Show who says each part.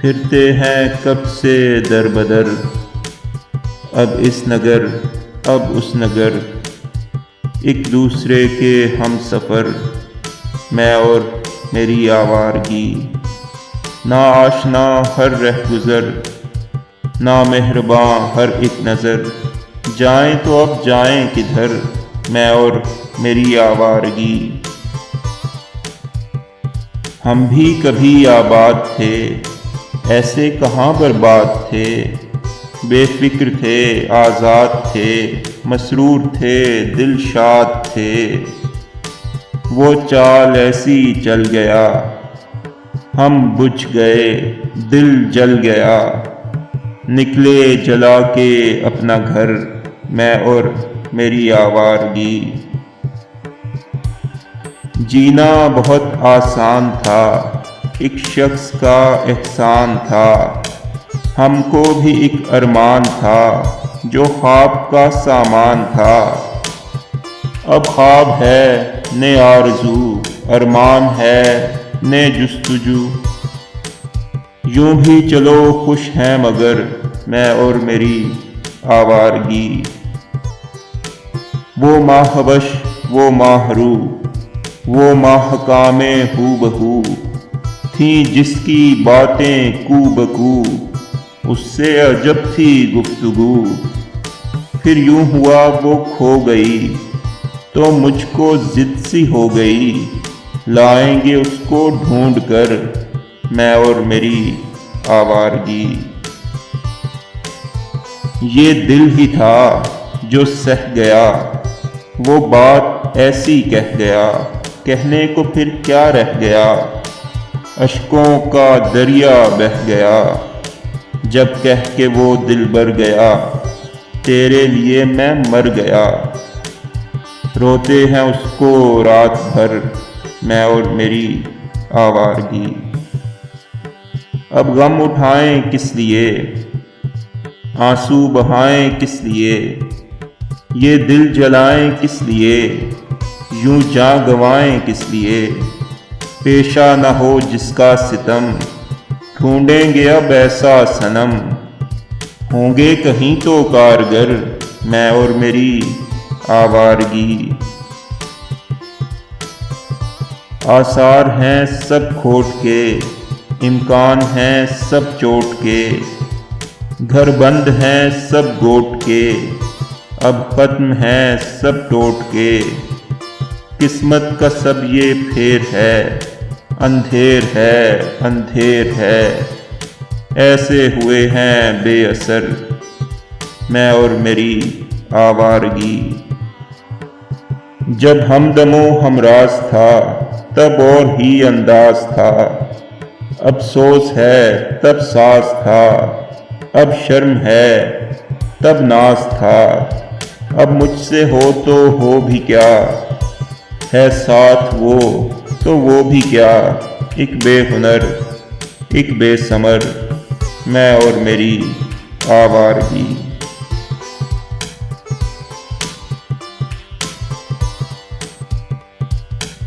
Speaker 1: پھرتے ہیں کب سے در بدر، اب اس نگر اب اس نگر، ایک دوسرے کے ہم سفر، میں اور میری آوارگی، نا آشنا ہر رہ گزر، نا مہرباں ہر ایک نظر، جائیں تو اب جائیں کدھر، میں اور میری آوارگی۔ ہم بھی کبھی آباد تھے، ایسے کہاں برباد تھے، بے فکر تھے آزاد تھے، مسرور تھے دل شاد تھے، وہ چال ایسی چل گیا، ہم بجھ گئے دل جل گیا، نکلے جلا کے اپنا گھر، میں اور میری آوارگی۔ جینا بہت آسان تھا، ایک شخص کا احسان تھا، ہم کو بھی ایک ارمان تھا جو خواب کا سامان تھا، اب خواب ہے نہ آرزو، ارمان ہے نہ جستجو، یوں بھی چلو خوش ہیں مگر، میں اور میری آوارگی۔ وہ ماہوش وہ ماہرو، وہ ماہکام ہو بہو، تھیں جس کی باتیں کو بکو، اس سے عجب تھی گفتگو، پھر یوں ہوا وہ کھو گئی، تو مجھ کو ضد سی ہو گئی، لائیں گے اس کو ڈھونڈ کر، میں اور میری آوارگی۔ یہ دل ہی تھا جو سہ گیا، وہ بات ایسی کہہ گیا، کہنے کو پھر کیا رہ گیا، اشکوں کا دریا بہہ گیا، جب کہہ کے وہ دلبر گیا، تیرے لیے میں مر گیا، روتے ہیں اس کو رات بھر، میں اور میری آوارگی۔ اب غم اٹھائیں کس لیے، آنسو بہائیں کس لیے، یہ دل جلائیں کس لیے، یوں جاں گنوائیں کس لیے، پیشہ نہ ہو جس کا ستم، ڈھونڈیں گے اب ایسا صنم، ہوں گے کہیں تو کارگر، میں اور میری آوارگی۔ آثار ہیں سب کھوٹ کے، امکان ہیں سب چوٹ کے، گھر بند ہیں سب گوٹ کے، اب ختم ہیں سب ٹوٹ کے، قسمت کا سب یہ پھیر ہے، اندھیر ہے اندھیر ہے، ایسے ہوئے ہیں بے اثر، میں اور میری آوارگی۔ جب ہمدم و ہمراز تھا تب اور ہی انداز تھا، اب افسوس ہے تب ساز تھا، اب شرم ہے تب ناز تھا، اب مجھ سے ہو تو ہو بھی کیا، ہے ساتھ وہ تو وہ بھی کیا، ایک بے ہنر ایک بے ثمر، میں اور میری آوارگی۔